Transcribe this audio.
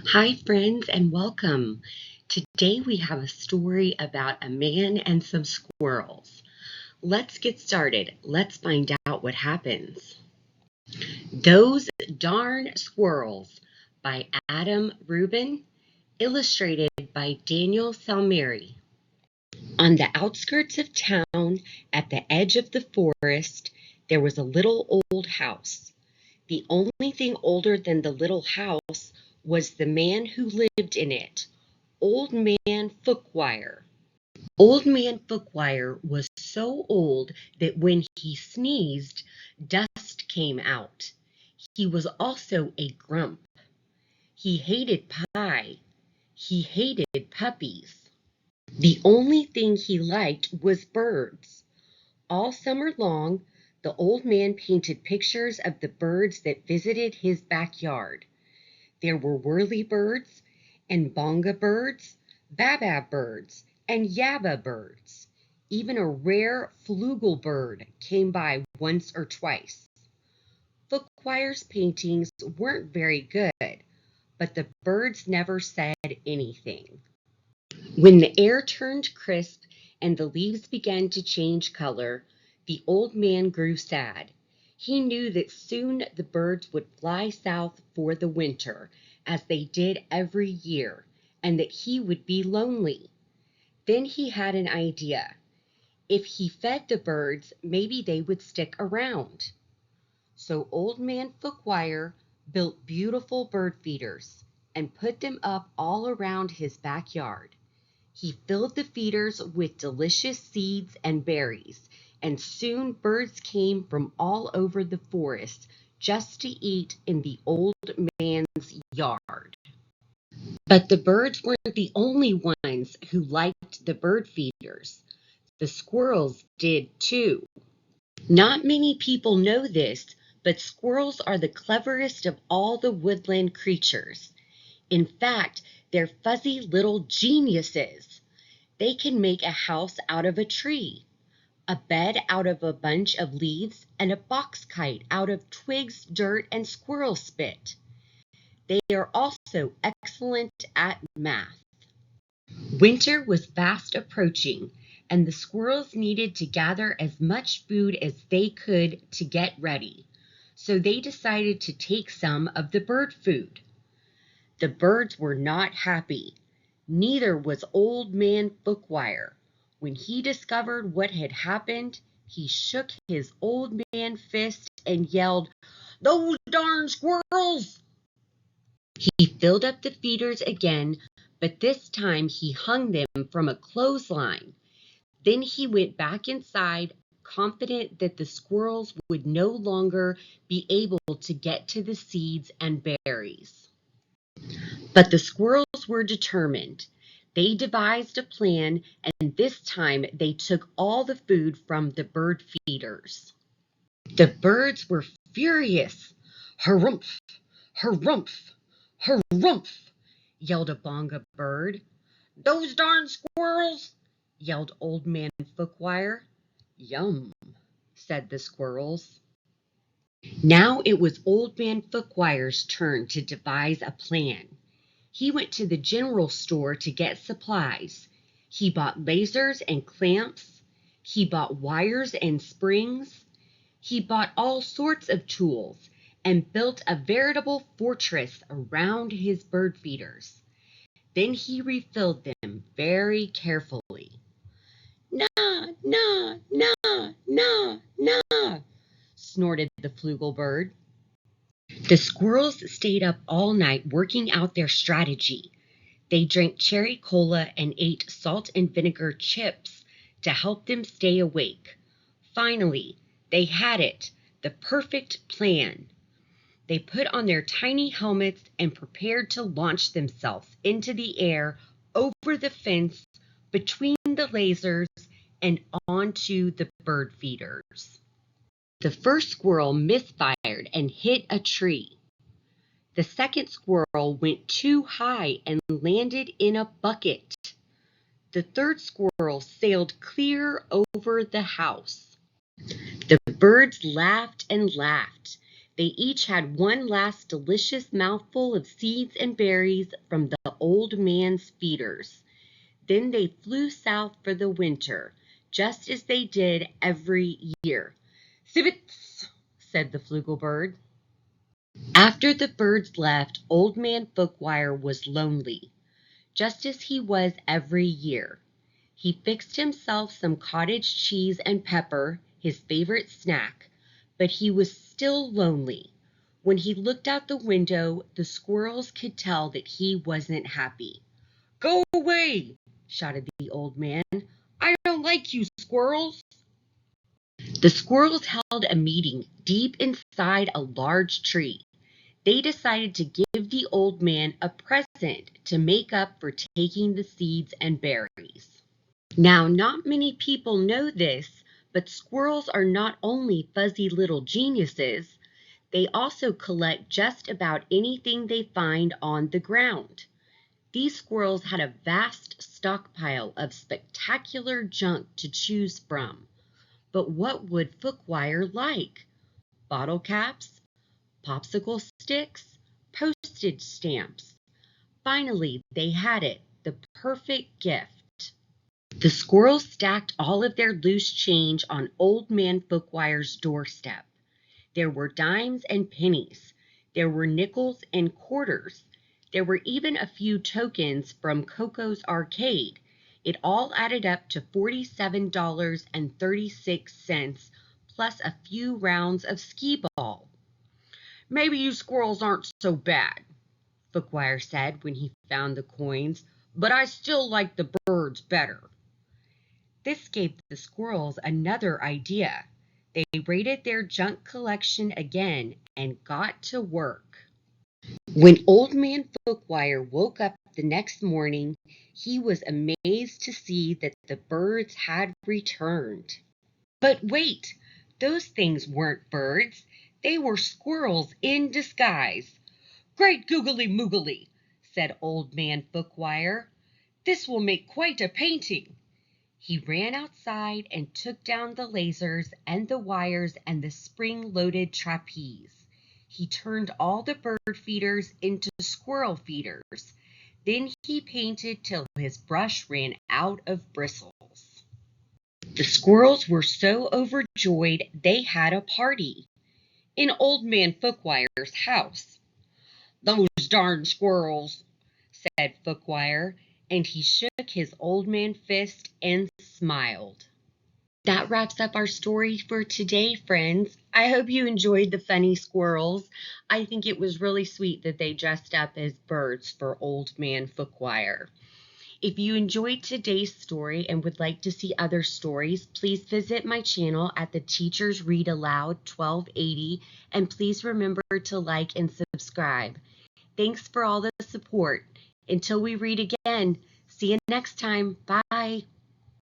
Hi, friends, and welcome. Today we have a story about a man and some squirrels. Let's get started. Let's find out what happens. Those Darn Squirrels by Adam Rubin, illustrated by Daniel Salmieri. On the outskirts of town, at the edge of the forest, there was a little old house. The only thing older than the little house was the man who lived in it, Old Man Fookwire. Old Man Fookwire was so old that when he sneezed, dust came out. He was also a grump. He hated pie. He hated puppies. The only thing he liked was birds. All summer long, the old man painted pictures of the birds that visited his backyard. There were whirlybirds and bonga birds, babab birds, and yabba birds. Even a rare flugel bird came by once or twice. Fookwire's paintings weren't very good, but the birds never said anything. When the air turned crisp and the leaves began to change color, the old man grew sad. He knew that soon the birds would fly south for the winter, as they did every year, and that he would be lonely. Then he had an idea. If he fed the birds, maybe they would stick around. So Old Man Fookwire built beautiful bird feeders and put them up all around his backyard. He filled the feeders with delicious seeds and berries, and soon birds came from all over the forest just to eat in the old man's yard. But the birds weren't the only ones who liked the bird feeders. The squirrels did too. Not many people know this, but squirrels are the cleverest of all the woodland creatures. In fact, they're fuzzy little geniuses. They can make a house out of a tree, a bed out of a bunch of leaves, and a box kite out of twigs, dirt, and squirrel spit. They are also excellent at math. Winter was fast approaching, and the squirrels needed to gather as much food as they could to get ready. So they decided to take some of the bird food. The birds were not happy. Neither was Old Man Fookwire. When he discovered what had happened, he shook his old man fist and yelled, "Those darn squirrels!" He filled up the feeders again, but this time he hung them from a clothesline. Then he went back inside, confident that the squirrels would no longer be able to get to the seeds and berries. But the squirrels were determined. They devised a plan, and this time they took all the food from the bird feeders. The birds were furious. "Harumph! Harumph! Harumph!" yelled a bonga bird. "Those darn squirrels!" yelled Old Man Fookwire. "Yum!" said the squirrels. Now it was Old Man Fookwire's turn to devise a plan. He went to the general store to get supplies. He bought lasers and clamps. He bought wires and springs. He bought all sorts of tools and built a veritable fortress around his bird feeders. Then he refilled them very carefully. "Na, na, na, na, na," snorted the flugel bird. The squirrels stayed up all night working out their strategy. They drank cherry cola and ate salt and vinegar chips to help them stay awake. Finally, they had it, the perfect plan. They put on their tiny helmets and prepared to launch themselves into the air, over the fence, between the lasers, and onto the bird feeders. The first squirrel misfired and hit a tree. The second squirrel went too high and landed in a bucket. The third squirrel sailed clear over the house. The birds laughed and laughed. They each had one last delicious mouthful of seeds and berries from the old man's feeders. Then they flew south for the winter, just as they did every year. "Civets," said the flugelbird. After the birds left, Old Man Fookwire was lonely, just as he was every year. He fixed himself some cottage cheese and pepper, his favorite snack, but he was still lonely. When he looked out the window, the squirrels could tell that he wasn't happy. "Go away!" shouted the old man. "I don't like you, squirrels." The squirrels held a meeting deep inside a large tree. They decided to give the old man a present to make up for taking the seeds and berries. Now, not many people know this, but squirrels are not only fuzzy little geniuses, they also collect just about anything they find on the ground. These squirrels had a vast stockpile of spectacular junk to choose from. But what would Fookwire like? Bottle caps? Popsicle sticks? Postage stamps? Finally, they had it, the perfect gift. The squirrels stacked all of their loose change on Old Man Fookwire's doorstep. There were dimes and pennies. There were nickels and quarters. There were even a few tokens from Coco's arcade. It all added up to $47.36 plus a few rounds of skee-ball. "Maybe you squirrels aren't so bad," Fookwire said when he found the coins, "but I still like the birds better." This gave the squirrels another idea. They raided their junk collection again and got to work. When Old Man Fookwire woke up the next morning, he was amazed to see that the birds had returned. But wait, those things weren't birds. They were squirrels in disguise. "Great googly moogly," said Old Man Fookwire. "This will make quite a painting." He ran outside and took down the lasers and the wires and the spring-loaded trapeze. He turned all the bird feeders into squirrel feeders. Then he painted till his brush ran out of bristles. The squirrels were so overjoyed they had a party in Old Man Fookwire's house. "Those darn squirrels," said Fookwire, and he shook his old man fist and smiled. That wraps up our story for today, friends. I hope you enjoyed the funny squirrels. I think it was really sweet that they dressed up as birds for Old Man Fookwire. If you enjoyed today's story and would like to see other stories, please visit my channel at the Teachers Read Aloud 1280, and please remember to like and subscribe. Thanks for all the support. Until we read again, see you next time. Bye.